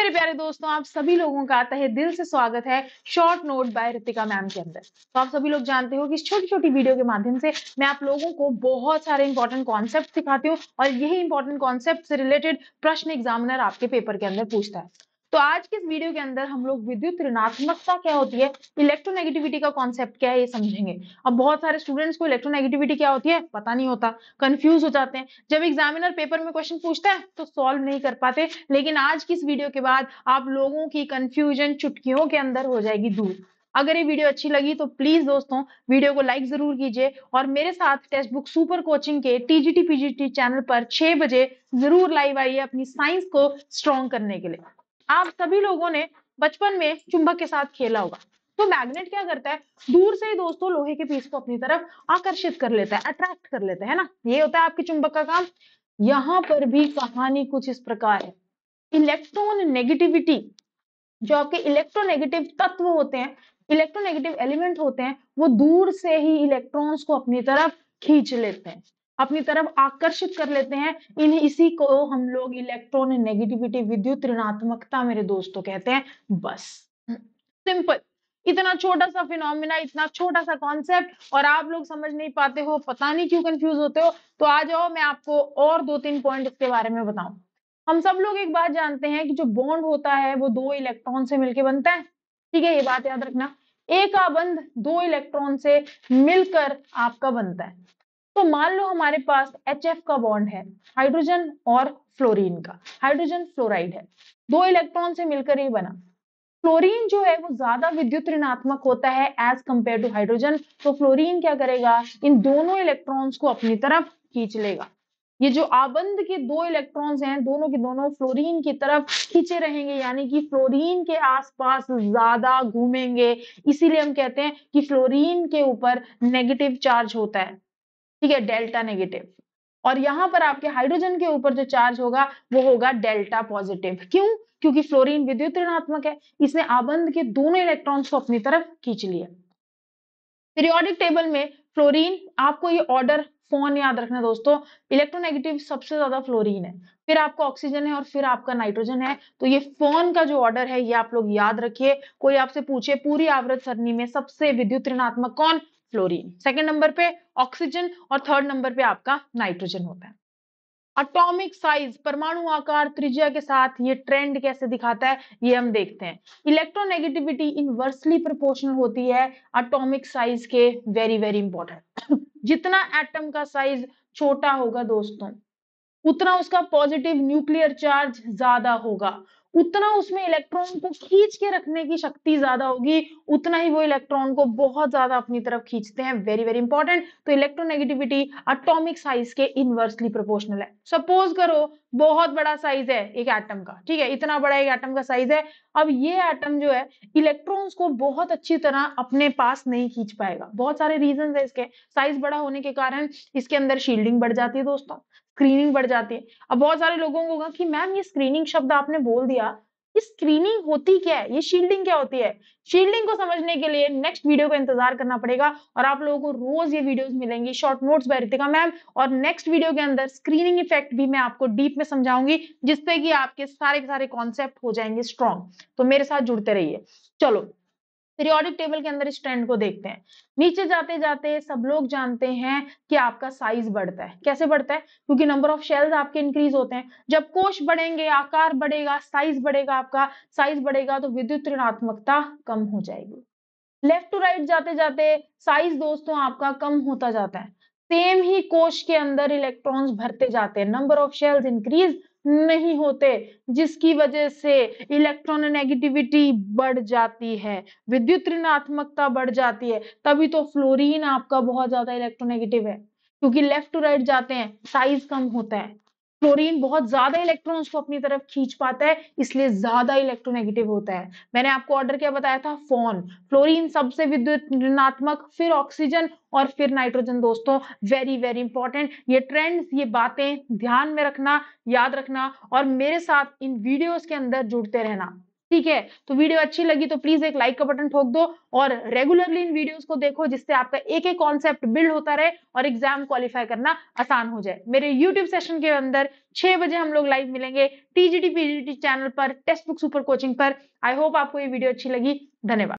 मेरे प्यारे दोस्तों, आप सभी लोगों का तहे दिल से स्वागत है short note by Ritika ma'am के अंदर। तो आप सभी लोग जानते हो कि इस छोटी-छोटी वीडियो के माध्यम से मैं आप लोगों को बहुत सारे इंपॉर्टेंट कॉन्सेप्ट सिखाती हूँ और यही इंपॉर्टेंट कॉन्सेप्ट से रिलेटेड प्रश्न एग्जामिनर आपके पेपर के अंदर पूछता है। तो आज के इस वीडियो के अंदर हम लोग विद्युत ऋणात्मकता क्या होती है, इलेक्ट्रोनेगेटिविटी का कॉन्सेप्ट क्या है, ये समझेंगे। अब बहुत सारे स्टूडेंट्स को इलेक्ट्रोनेगेटिविटी क्या होती है पता नहीं होता, कंफ्यूज हो जाते हैं। जब एग्जामिनर पेपर में क्वेश्चन पूछता है तो सॉल्व नहीं कर पाते, लेकिन आज की इस वीडियो के बाद आप लोगों की कंफ्यूजन चुटकियों के अंदर हो जाएगी दूर। अगर ये वीडियो अच्छी लगी तो प्लीज दोस्तों वीडियो को लाइक जरूर कीजिए और मेरे साथ टेक्स्ट बुक सुपर कोचिंग के टीजीटी पीजीटी चैनल पर 6 बजे जरूर लाइव आइए अपनी साइंस को स्ट्रॉन्ग करने के लिए। आप सभी लोगों ने बचपन में चुंबक के साथ खेला होगा। तो मैग्नेट क्या करता है, दूर से ही दोस्तों लोहे के पीस को अपनी तरफ आकर्षित कर लेता है, अट्रैक्ट कर लेता है ना। ये होता है आपके चुंबक का काम। यहां पर भी कहानी कुछ इस प्रकार है। इलेक्ट्रॉन नेगेटिविटी, जो आपके इलेक्ट्रोनेगेटिव तत्व होते हैं, इलेक्ट्रोनेगेटिव एलिमेंट होते हैं, वो दूर से ही इलेक्ट्रॉन्स को अपनी तरफ खींच लेते हैं, अपनी तरफ आकर्षित कर लेते हैं। इसी को हम लोग इलेक्ट्रॉन नेगेटिविटी, विद्युत ऋणात्मकता मेरे दोस्तों कहते हैं। बस सिंपल, इतना छोटा सा फिनोमिना, इतना छोटा सा कॉन्सेप्ट और आप लोग समझ नहीं पाते हो, पता नहीं क्यों कंफ्यूज होते हो। तो आ जाओ, मैं आपको और 2-3 पॉइंट इसके बारे में बताऊं। हम सब लोग एक बात जानते हैं कि जो बॉन्ड होता है वो 2 इलेक्ट्रॉन से मिलकर बनता है। ठीक है, ये बात याद रखना। एक आबंध 2 इलेक्ट्रॉन से मिलकर आपका बनता है। तो मान लो हमारे पास HF का बॉन्ड है, हाइड्रोजन और फ्लोरीन का, हाइड्रोजन फ्लोराइड है, 2 इलेक्ट्रॉन से मिलकर ये बना। फ्लोरीन जो है वो ज्यादा विद्युत ऋणात्मक होता है एज कंपेयर टू हाइड्रोजन। तो फ्लोरीन क्या करेगा, इन दोनों इलेक्ट्रॉन्स को अपनी तरफ खींच लेगा। ये जो आबंध के 2 इलेक्ट्रॉन्स हैं, दोनों के दोनों फ्लोरीन की तरफ खींचे रहेंगे, यानी कि फ्लोरीन के आसपास ज्यादा घूमेंगे। इसीलिए हम कहते हैं कि फ्लोरीन के ऊपर नेगेटिव चार्ज होता है, ठीक है, डेल्टा नेगेटिव। और यहां पर आपके हाइड्रोजन के ऊपर जो चार्ज होगा वो होगा डेल्टा पॉजिटिव। क्यों? क्योंकि फ्लोरीन विद्युत ऋणात्मक है, इसने आबंध के दोनों इलेक्ट्रॉन्स को अपनी तरफ खींच लिया। पीरियोडिक टेबल में फ्लोरीन, आपको ये ऑर्डर फोन याद रखना दोस्तों, इलेक्ट्रोनेगेटिव सबसे ज्यादा फ्लोरीन है, फिर आपका ऑक्सीजन है और फिर आपका नाइट्रोजन है। तो ये फोन का जो ऑर्डर है ये आप लोग याद रखिए। कोई आपसे पूछे पूरी आवर्त सरणी में सबसे विद्युत ऋणात्मक कौन, फ्लोरीन, सेकंड नंबर पे ऑक्सीजन और थर्ड नंबर पे आपका नाइट्रोजन होता है। एटॉमिक साइज, परमाणु आकार त्रिज्या के साथ ये ट्रेंड कैसे दिखाता है ये हम देखते हैं। इलेक्ट्रोनेगेटिविटी इनवर्सली प्रोपोर्शनल होती है एटॉमिक साइज के। Very very important. जितना एटम का साइज छोटा होगा दोस्तों, उतना उसका पॉजिटिव न्यूक्लियर चार्ज ज्यादा होगा, उतना उसमें इलेक्ट्रॉन को खींच के रखने की शक्ति ज्यादा होगी, उतना ही वो इलेक्ट्रॉन को बहुत ज्यादा अपनी तरफ खींचते हैं। Very very important. तो इलेक्ट्रोनेगेटिविटी एटॉमिक साइज के इनवर्सली प्रोपोर्शनल है। सपोज करो बहुत बड़ा साइज है एक एटम का, ठीक है, इतना बड़ा एक एटम का साइज है। अब ये एटम जो है इलेक्ट्रॉन्स को बहुत अच्छी तरह अपने पास नहीं खींच पाएगा। बहुत सारे रीजन है इसके। साइज बड़ा होने के कारण इसके अंदर शील्डिंग बढ़ जाती है दोस्तों, स्क्रीनिंग बढ़ जाती है। अब बहुत सारे लोगों को होगा कि मैम ये स्क्रीनिंग शब्द आपने बोल दिया, ये स्क्रीनिंग होती क्या है, ये शील्डिंग क्या होती है? शील्डिंग को समझने के लिए नेक्स्ट वीडियो का इंतजार करना पड़ेगा और आप लोगों को रोज ये वीडियोस मिलेंगी short notes by Ritika ma'am. और नेक्स्ट वीडियो के अंदर स्क्रीनिंग इफेक्ट भी मैं आपको डीप में समझाऊंगी, जिससे कि आपके सारे के सारे कॉन्सेप्ट हो जाएंगे स्ट्रॉन्ग। तो मेरे साथ जुड़ते रहिए। चलो पीरियोडिक टेबल के अंदर इस ट्रेंड को देखते हैं। नीचे जाते जाते सब लोग जानते हैं कि आपका साइज बढ़ता है। कैसे बढ़ता है? क्योंकि नंबर ऑफ शेल्स आपके इंक्रीज होते हैं। जब कोश बढ़ेंगे, आकार बढ़ेगा, साइज बढ़ेगा, आपका साइज बढ़ेगा तो विद्युत ऋणात्मकता कम हो जाएगी। लेफ्ट टू राइट जाते जाते साइज दोस्तों आपका कम होता जाता है। सेम ही कोश के अंदर इलेक्ट्रॉन्स भरते जाते हैं, नंबर ऑफ शेल्स इंक्रीज नहीं होते, जिसकी वजह से इलेक्ट्रॉन नेगेटिविटी बढ़ जाती है, विद्युत ऋणात्मकता बढ़ जाती है। तभी तो फ्लोरीन आपका बहुत ज्यादा इलेक्ट्रोनेगेटिव है, क्योंकि लेफ्ट टू राइट जाते हैं, साइज कम होता है। फ्लोरीन बहुत ज्यादा इलेक्ट्रॉन्स को अपनी तरफ खींच पाता है, इसलिए ज्यादा इलेक्ट्रोनेगेटिव होता है। मैंने आपको ऑर्डर क्या बताया था, फोन, फ्लोरीन सबसे विद्युत ऋणात्मक, फिर ऑक्सीजन और फिर नाइट्रोजन दोस्तों। Very very important. ये ट्रेंड्स, ये बातें ध्यान में रखना, याद रखना और मेरे साथ इन वीडियोस के अंदर जुड़ते रहना। ठीक है, तो वीडियो अच्छी लगी तो प्लीज एक लाइक का बटन ठोक दो और रेगुलरली इन वीडियोस को देखो, जिससे आपका एक एक कॉन्सेप्ट बिल्ड होता रहे और एग्जाम क्वालिफाई करना आसान हो जाए। मेरे यूट्यूब सेशन के अंदर 6 बजे हम लोग लाइव मिलेंगे टीजीटी पीजीटी चैनल पर, टेक्स्ट बुक सुपर कोचिंग पर। आई होप आपको ये वीडियो अच्छी लगी। धन्यवाद।